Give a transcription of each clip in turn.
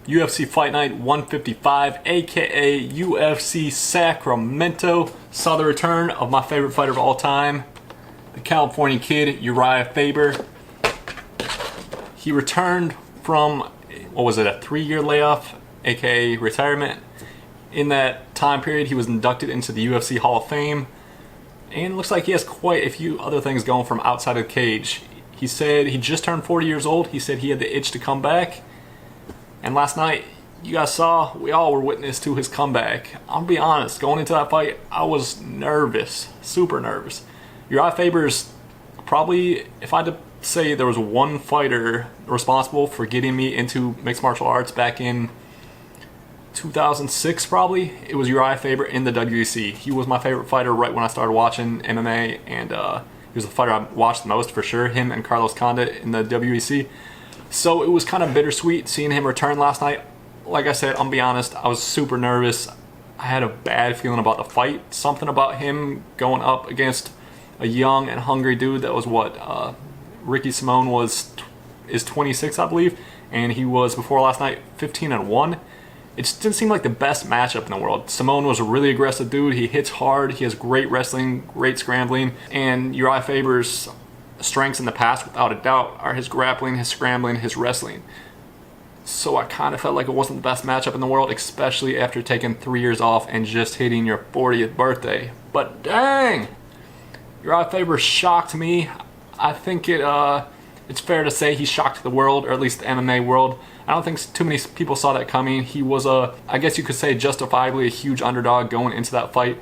UFC Fight Night 155, aka UFC Sacramento, saw the return of my favorite fighter of all time, the California kid, Urijah Faber. He returned from, what was it, a 3-year layoff, aka retirement. In that time period, he was inducted into the UFC Hall of Fame, and it looks like he has quite a few other things going from outside of the cage. He said he just turned 40 years old. He said he had the itch to come back. And last night, you guys saw, we all were witness to his comeback. I'll be honest, going into that fight, I was nervous, super nervous. Urijah Faber's probably, if I had to say there was one fighter responsible for getting me into mixed martial arts back in 2006 probably, it was Urijah Faber in the WEC. He was my favorite fighter right when I started watching MMA, and he was the fighter I watched the most for sure, him and Carlos Condit in the WEC. So it was kind of bittersweet seeing him return last night. Like I said, I'll be honest, I was super nervous. I had a bad feeling about the fight. Something about him going up against a young and hungry dude that was what, Ricky Simone is 26, I believe, and he was, before last night, 15-1. It just didn't seem like the best matchup in the world. Simone was a really aggressive dude. He hits hard. He has great wrestling, great scrambling. And Urijah Faber's strengths in the past, without a doubt, are his grappling, his scrambling, his wrestling. So I kind of felt like it wasn't the best matchup in the world, especially after taking 3 years off and just hitting your 40th birthday. But dang! Urijah Faber shocked me. I think it's fair to say he shocked the world, or at least the MMA world. I don't think too many people saw that coming. He was I guess you could say justifiably a huge underdog going into that fight.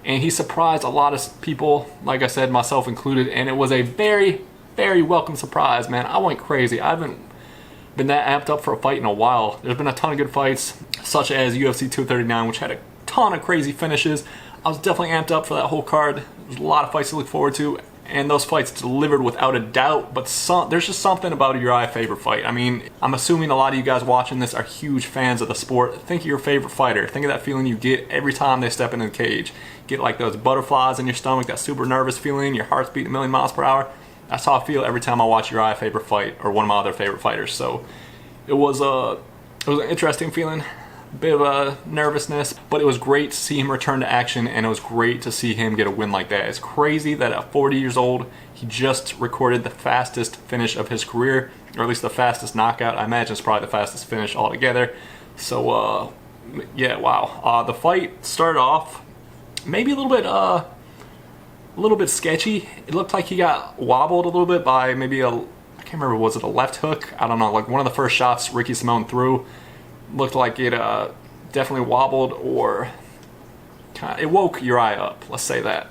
And he surprised a lot of people, like I said, myself included. And it was a very, very welcome surprise, man. I went crazy. I haven't been that amped up for a fight in a while. There's been a ton of good fights, such as UFC 239, which had a ton of crazy finishes. I was definitely amped up for that whole card. There's a lot of fights to look forward to. And those fights delivered without a doubt, but there's just something about a Urijah Faber fight. I mean, I'm assuming a lot of you guys watching this are huge fans of the sport. Think of your favorite fighter. Think of that feeling you get every time they step into the cage. Get like those butterflies in your stomach, that super nervous feeling, your heart's beating a million miles per hour. That's how I feel every time I watch Urijah Faber fight, or one of my other favorite fighters. So it was an interesting feeling. Bit of a nervousness, but it was great to see him return to action, and it was great to see him get a win like that. It's crazy that at 40 years old, he just recorded the fastest finish of his career, or at least the fastest knockout. I imagine it's probably the fastest finish altogether. So, yeah, wow. The fight started off maybe a little bit sketchy. It looked like he got wobbled a little bit by maybe I can't remember, was it a left hook? I don't know, like one of the first shots Ricky Simone threw. Looked like it definitely wobbled, or it woke Urijah up, let's say that.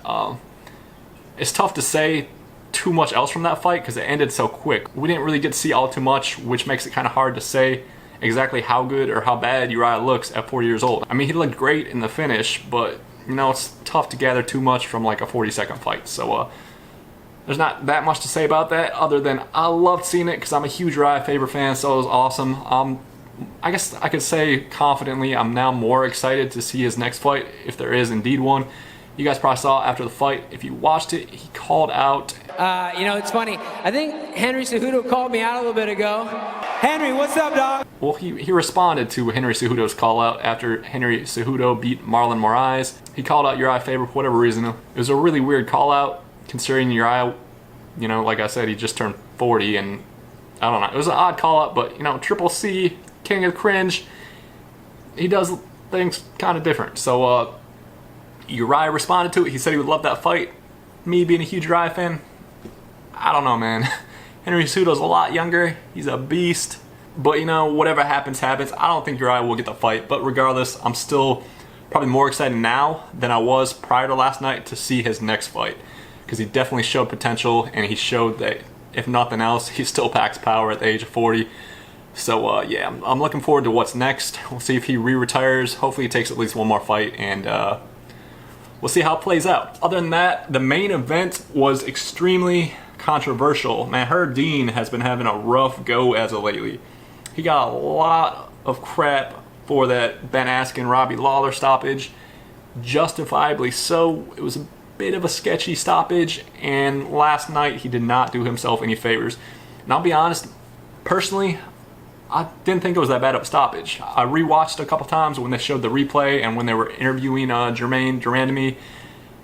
It's tough to say too much else from that fight because it ended so quick. We didn't really get to see all too much, which makes it kind of hard to say exactly how good or how bad Urijah looks at 40 years old. I mean, he looked great in the finish, but you know, it's tough to gather too much from like a 40-second fight. So there's not that much to say about that, other than I loved seeing it because I'm a huge Urijah Faber fan, so it was awesome. I guess I could say confidently I'm now more excited to see his next fight, if there is indeed one. You guys probably saw after the fight, if you watched it, he called out. You know, it's funny. I think Henry Cejudo called me out a little bit ago. Henry, what's up, dog? Well, he responded to Henry Cejudo's call out after Henry Cejudo beat Marlon Moraes. He called out Urijah Faber for whatever reason. It was a really weird call out, considering Urijah, you know, like I said, he just turned 40, and I don't know. It was an odd call out, but, you know, Triple C, King of Cringe, he does things kind of different. So Urijah responded to it. He said he would love that fight. Me being a huge Urijah fan, I don't know, man. Henry Cejudo's a lot younger. He's a beast. But, you know, whatever happens, happens. I don't think Urijah will get the fight. But regardless, I'm still probably more excited now than I was prior to last night to see his next fight. Because he definitely showed potential, and he showed that, if nothing else, he still packs power at the age of 40. So, yeah, I'm looking forward to what's next. We'll see if he re-retires. Hopefully he takes at least one more fight, and we'll see how it plays out. Other than that, the main event was extremely controversial. Man, Herb Dean has been having a rough go as of lately. He got a lot of crap for that Ben Askren, Robbie Lawler stoppage. Justifiably so. It was a bit of a sketchy stoppage, and last night he did not do himself any favors. And I'll be honest, personally, I didn't think it was that bad of a stoppage. I rewatched a couple times when they showed the replay and when they were interviewing Germaine, Randamie,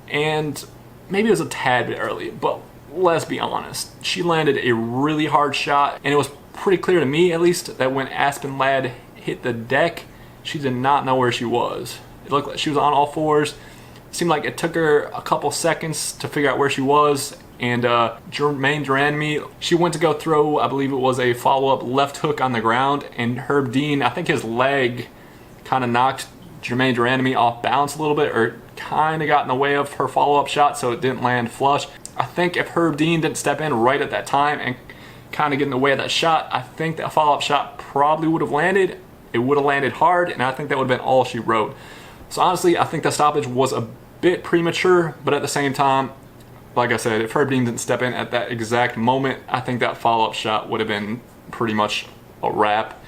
and maybe it was a tad bit early, but let's be honest. She landed a really hard shot, and it was pretty clear to me, at least, that when Aspen Ladd hit the deck, she did not know where she was. It looked like she was on all fours. It seemed like it took her a couple seconds to figure out where she was. And Germaine Randamie, she went to go throw, I believe it was a follow-up left hook on the ground, and Herb Dean, I think his leg kind of knocked Germaine Randamie off balance a little bit, or kind of got in the way of her follow-up shot, so it didn't land flush. I think if Herb Dean didn't step in right at that time and kind of get in the way of that shot, I think that follow-up shot probably would have landed. It would have landed hard, and I think that would have been all she wrote. So honestly, I think the stoppage was a bit premature, but at the same time, like I said, if Herb Dean didn't step in at that exact moment, I think that follow-up shot would have been pretty much a wrap.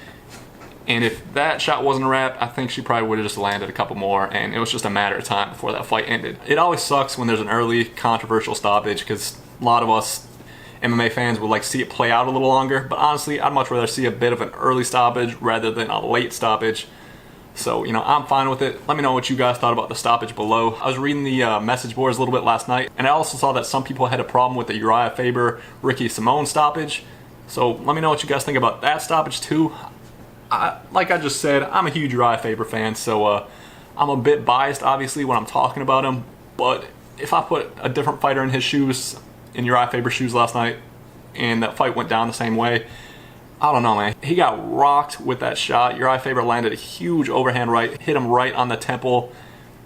And if that shot wasn't a wrap, I think she probably would have just landed a couple more, and it was just a matter of time before that fight ended. It always sucks when there's an early controversial stoppage, because a lot of us MMA fans would like to see it play out a little longer, but honestly, I'd much rather see a bit of an early stoppage rather than a late stoppage. So, I'm fine with it. Let me know what you guys thought about the stoppage below. I was reading the message boards a little bit last night, and I also saw that some people had a problem with the Urijah Faber, Ricky Simone stoppage. So let me know what you guys think about that stoppage too. Like I just said, I'm a huge Urijah Faber fan, so I'm a bit biased, obviously, when I'm talking about him. But if I put a different fighter in his shoes, in Urijah Faber's shoes last night, and that fight went down the same way, I don't know, man. He got rocked with that shot. Urijah Faber landed a huge overhand right, hit him right on the temple,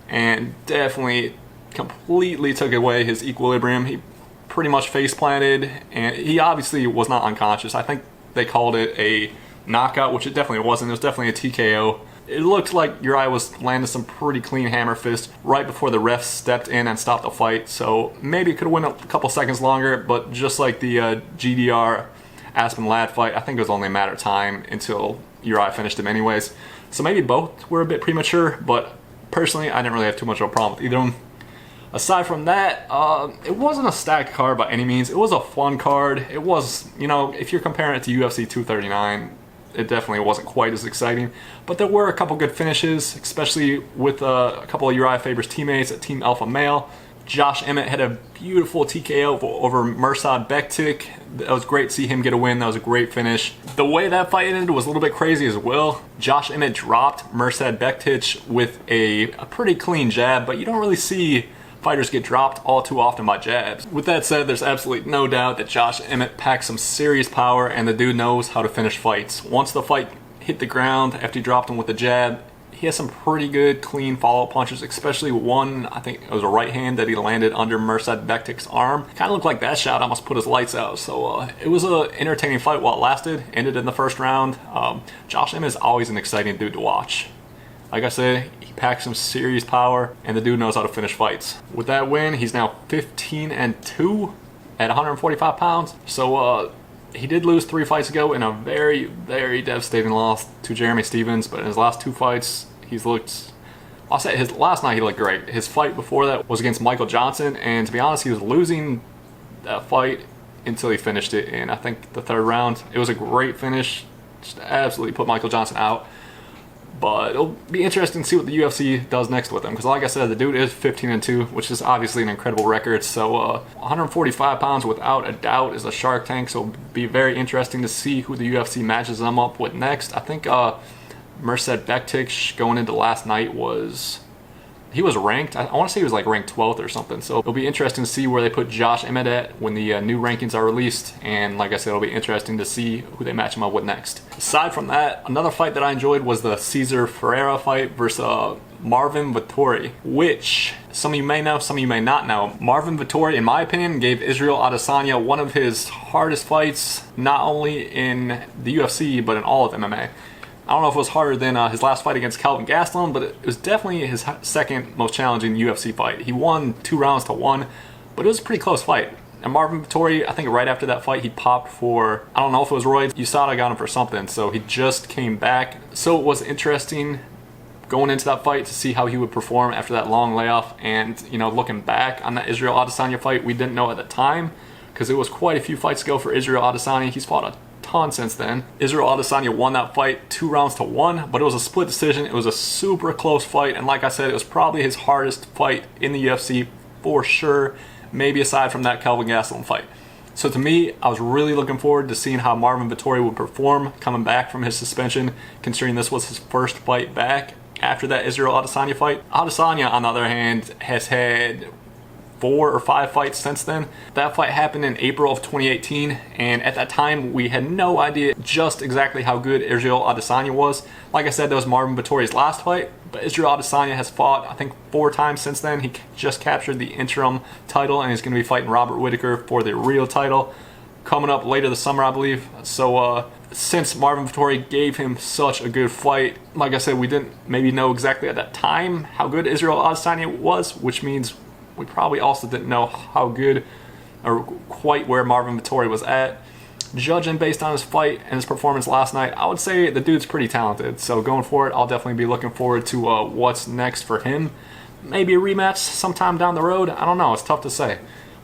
and definitely completely took away his equilibrium. He pretty much face planted, and he obviously was not unconscious. I think they called it a knockout, which it definitely wasn't. It was definitely a TKO. It looked like Urijah was landing some pretty clean hammer fist right before the refs stepped in and stopped the fight. So maybe it could have went a couple seconds longer, but just like the GDR Aspen Ladd fight, I think it was only a matter of time until Urijah finished him anyways. So maybe both were a bit premature, but personally, I didn't really have too much of a problem with either of them. Aside from that, it wasn't a stacked card by any means. It was a fun card. It was, if you're comparing it to UFC 239, it definitely wasn't quite as exciting. But there were a couple good finishes, especially with a couple of Urijah Faber's teammates at Team Alpha Male. Josh Emmett had a beautiful TKO over Mirsad Bektic. That was great to see him get a win. That was a great finish. The way that fight ended was a little bit crazy as well. Josh Emmett dropped Mirsad Bektic with a pretty clean jab, but you don't really see fighters get dropped all too often by jabs. With that said, there's absolutely no doubt that Josh Emmett packs some serious power, and the dude knows how to finish fights. Once the fight hit the ground after he dropped him with the jab, he has some pretty good clean follow-up punches, especially one, I think it was a right hand that he landed under Mirsad Bektic's arm. Kind of looked like that shot almost put his lights out. So it was an entertaining fight while it lasted. Ended in the first round. Josh Emmett is always an exciting dude to watch. Like I said, he packs some serious power, and the dude knows how to finish fights. With that win, he's now 15-2 at 145 pounds. So he did lose 3 fights ago in a very, very devastating loss to Jeremy Stephens, but in his last 2 fights, he's looked... I'll say his last night he looked great. His fight before that was against Michael Johnson, and to be honest, he was losing that fight until he finished it in, I think, the 3rd round. It was a great finish. Just absolutely put Michael Johnson out. But it'll be interesting to see what the UFC does next with him, because like I said, the dude is 15-2, which is obviously an incredible record. So 145 pounds without a doubt is a Shark Tank, so it'll be very interesting to see who the UFC matches them up with next. I think Mirsad Bektic going into last night was ranked. I want to say he was like ranked 12th or something. So it'll be interesting to see where they put Josh Emmett at when the new rankings are released. And like I said, it'll be interesting to see who they match him up with next. Aside from that, another fight that I enjoyed was the Cezar Ferreira fight versus Marvin Vettori, which some of you may know, some of you may not know. Marvin Vettori, in my opinion, gave Israel Adesanya one of his hardest fights, not only in the UFC, but in all of MMA. I don't know if it was harder than his last fight against Kelvin Gastelum, but it was definitely his second most challenging UFC fight. He won 2 rounds to 1, but it was a pretty close fight. And Marvin Vettori, I think right after that fight, he popped for, I don't know if it was roids. USADA got him for something, so he just came back. So it was interesting going into that fight to see how he would perform after that long layoff. And, looking back on that Israel Adesanya fight, we didn't know at the time, because it was quite a few fights ago for Israel Adesanya. He's fought a ton since then. Israel Adesanya won that fight 2-1, but it was a split decision. It was a super close fight, and like I said, it was probably his hardest fight in the UFC for sure, maybe aside from that Kelvin Gastelum fight. So to me, I was really looking forward to seeing how Marvin Vettori would perform coming back from his suspension, considering this was his first fight back after that Israel Adesanya fight. Adesanya, on the other hand, has had 4 or 5 fights since then. That fight happened in April of 2018, and at that time we had no idea just exactly how good Israel Adesanya was. Like I said, that was Marvin Vettori's last fight, but Israel Adesanya has fought, I think, 4 times since then. He just captured the interim title, and he's going to be fighting Robert Whittaker for the real title coming up later this summer, I believe. So since Marvin Vettori gave him such a good fight, like I said, we didn't maybe know exactly at that time how good Israel Adesanya was, which means we probably also didn't know how good or quite where Marvin Vettori was at. Judging based on his fight and his performance last night, I would say the dude's pretty talented. So going forward, I'll definitely be looking forward to what's next for him. Maybe a rematch sometime down the road. I don't know. It's tough to say.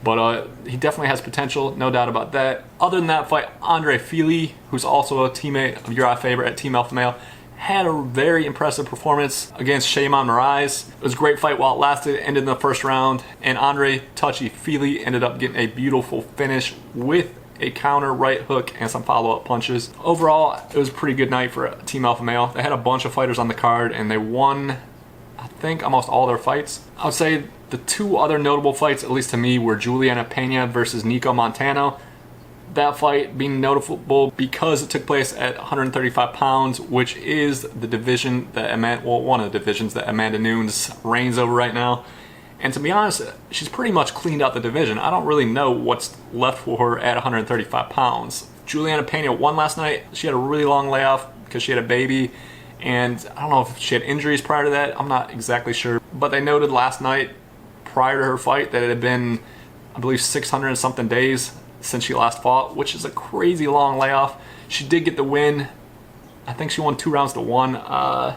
But he definitely has potential, no doubt about that. Other than that fight, Andre Fili, who's also a teammate of Uriah Faber at Team Alpha Male, had a very impressive performance against Sheymon Moraes. It was a great fight while it lasted. It ended in the first round, and Andre Touchy Fili ended up getting a beautiful finish with a counter right hook and some follow-up punches. Overall, it was a pretty good night for Team Alpha Male. They had a bunch of fighters on the card, and they won, I think, almost all their fights. I would say the 2 other notable fights, at least to me, were Julianna Pena versus Nicco Montano. That fight being notable because it took place at 135 pounds, which is the division that one of the divisions that Amanda Nunes reigns over right now. And to be honest, she's pretty much cleaned out the division. I don't really know what's left for her at 135 pounds. Julianna Pena won last night. She had a really long layoff because she had a baby, and I don't know if she had injuries prior to that. I'm not exactly sure. But they noted last night, prior to her fight, that it had been, I believe, 600 and something days since she last fought, which is a crazy long layoff. She did get the win. I think she won 2-1.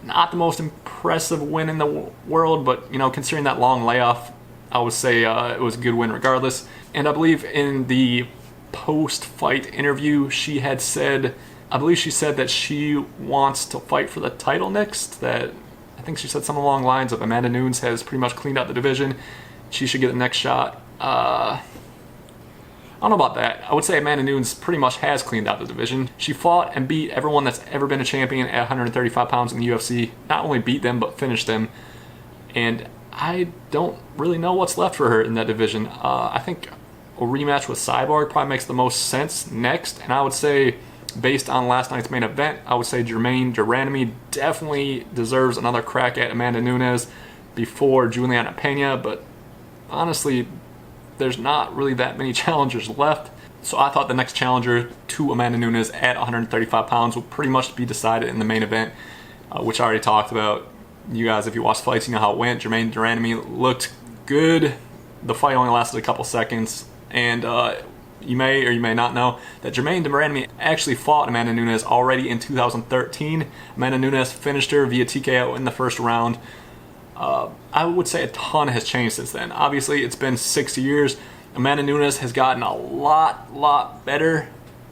Not the most impressive win in the world, but considering that long layoff, I would say it was a good win regardless. And I believe in the post-fight interview, she said that she wants to fight for the title next. That I think she said something along the lines of Amanda Nunes has pretty much cleaned out the division. She should get the next shot. I don't know about that. I would say Amanda Nunes pretty much has cleaned out the division. She fought and beat everyone that's ever been a champion at 135 pounds in the UFC. Not only beat them, but finished them. And I don't really know what's left for her in that division. I think a rematch with Cyborg probably makes the most sense next. And I would say, based on last night's main event, I would say Germaine Randamie definitely deserves another crack at Amanda Nunes before Julianna Pena. But honestly, there's not really that many challengers left. So I thought the next challenger to Amanda Nunes at 135 pounds would pretty much be decided in the main event, which I already talked about. You guys, if you watch fights, you know how it went. Germaine Randamie looked good. The fight only lasted a couple seconds. And you may or you may not know that Germaine Randamie actually fought Amanda Nunes already in 2013. Amanda Nunes finished her via TKO in the first round. I would say a ton has changed since then. Obviously, it's been 6 years. Amanda Nunes has gotten a lot better.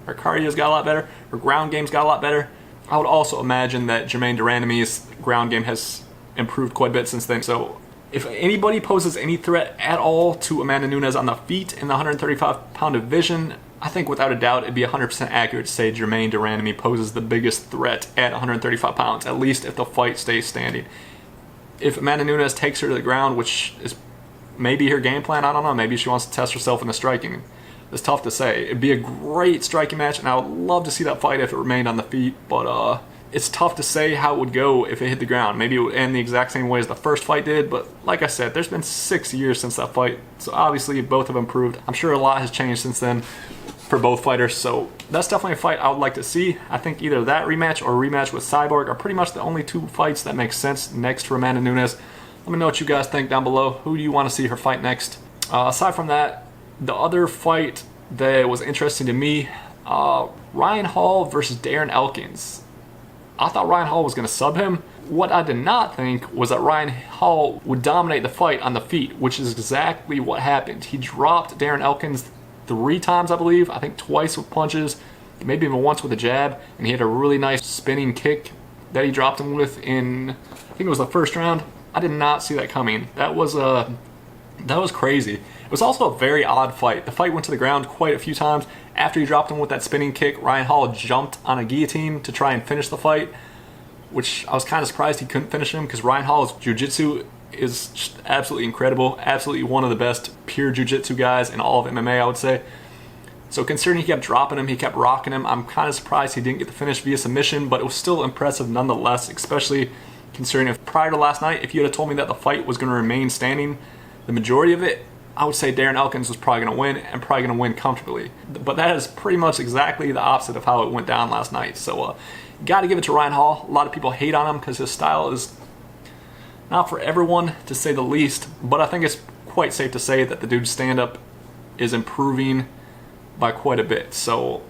Her cardio's got a lot better. Her ground game's got a lot better. I would also imagine that Germaine Randamie's ground game has improved quite a bit since then. So if anybody poses any threat at all to Amanda Nunes on the feet in the 135-pound division, I think without a doubt it'd be 100% accurate to say Germaine Randamie poses the biggest threat at 135 pounds, at least if the fight stays standing. If Amanda Nunes takes her to the ground, which is maybe her game plan, I don't know. Maybe she wants to test herself in the striking. It's tough to say. It'd be a great striking match, and I would love to see that fight if it remained on the feet, but it's tough to say how it would go if it hit the ground. Maybe it would end the exact same way as the first fight did, but like I said, there's been 6 years since that fight, so obviously both have improved. I'm sure a lot has changed since then for both fighters, so that's definitely a fight I would like to see. I think either that rematch or a rematch with Cyborg are pretty much the only 2 fights that make sense next for Amanda Nunes. Let me know what you guys think down below. Who do you want to see her fight next? Aside from that, the other fight that was interesting to me, Ryan Hall versus Darren Elkins. I thought Ryan Hall was going to sub him. What I did not think was that Ryan Hall would dominate the fight on the feet, which is exactly what happened. He dropped Darren Elkins 3 times, I believe. I think twice with punches. maybe even once with a jab, and he had a really nice spinning kick that he dropped him with in, I think it was the first round. I did not see that coming. That was crazy. It was also a very odd fight. The fight went to the ground quite a few times. After he dropped him with that spinning kick, Ryan Hall jumped on a guillotine to try and finish the fight, which I was kind of surprised he couldn't finish him, because Ryan Hall's jiu-jitsu is just absolutely incredible. Absolutely one of the best pure jiu-jitsu guys in all of MMA, I would say. So considering he kept dropping him, he kept rocking him, I'm kind of surprised he didn't get the finish via submission, but it was still impressive nonetheless, especially considering if prior to last night, if you had told me that the fight was going to remain standing the majority of it, I would say Darren Elkins was probably going to win, and probably going to win comfortably. But that is pretty much exactly the opposite of how it went down last night. So got to give it to Ryan Hall. A lot of people hate on him because his style is not for everyone, to say the least, but I think it's quite safe to say that the dude's stand-up is improving by quite a bit. So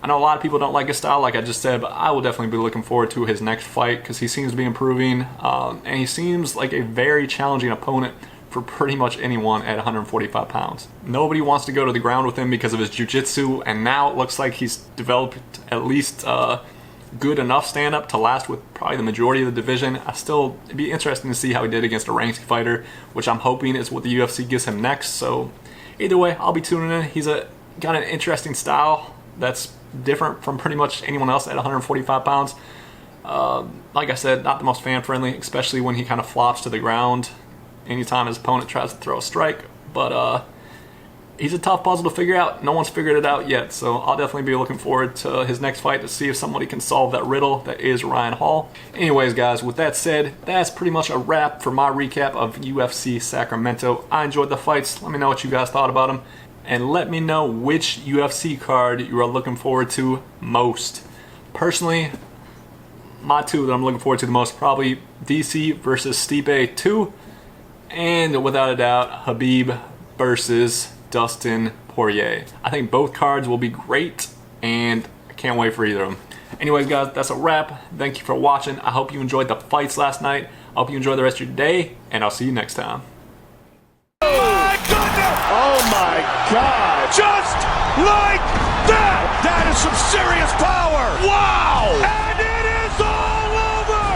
I know a lot of people don't like his style, like I just said, but I will definitely be looking forward to his next fight, because he seems to be improving, and he seems like a very challenging opponent for pretty much anyone at 145 pounds. Nobody wants to go to the ground with him because of his jiu-jitsu, and now it looks like he's developed at least good enough stand-up to last with probably the majority of the division. It'd be interesting to see how he did against a ranked fighter, which I'm hoping is what the UFC gives him next. So either way, I'll be tuning in. He's got an interesting style that's different from pretty much anyone else at 145 pounds. Like I said, not the most fan-friendly, especially when he kind of flops to the ground anytime his opponent tries to throw a strike. But he's a tough puzzle to figure out. No one's figured it out yet, so I'll definitely be looking forward to his next fight to see if somebody can solve that riddle that is Ryan Hall. Anyways, guys, with that said, that's pretty much a wrap for my recap of UFC Sacramento. I enjoyed the fights. Let me know what you guys thought about them, and let me know which UFC card you are looking forward to most. Personally, my two that I'm looking forward to the most, probably DC versus Stipe 2, and without a doubt, Khabib versus Dustin Poirier. I think both cards will be great, and I can't wait for either of them. Anyways, guys, that's a wrap. Thank you for watching. I hope you enjoyed the fights last night. I hope you enjoy the rest of your day, and I'll see you next time. Oh my goodness! Oh my God! Just like that! That is some serious power! Wow!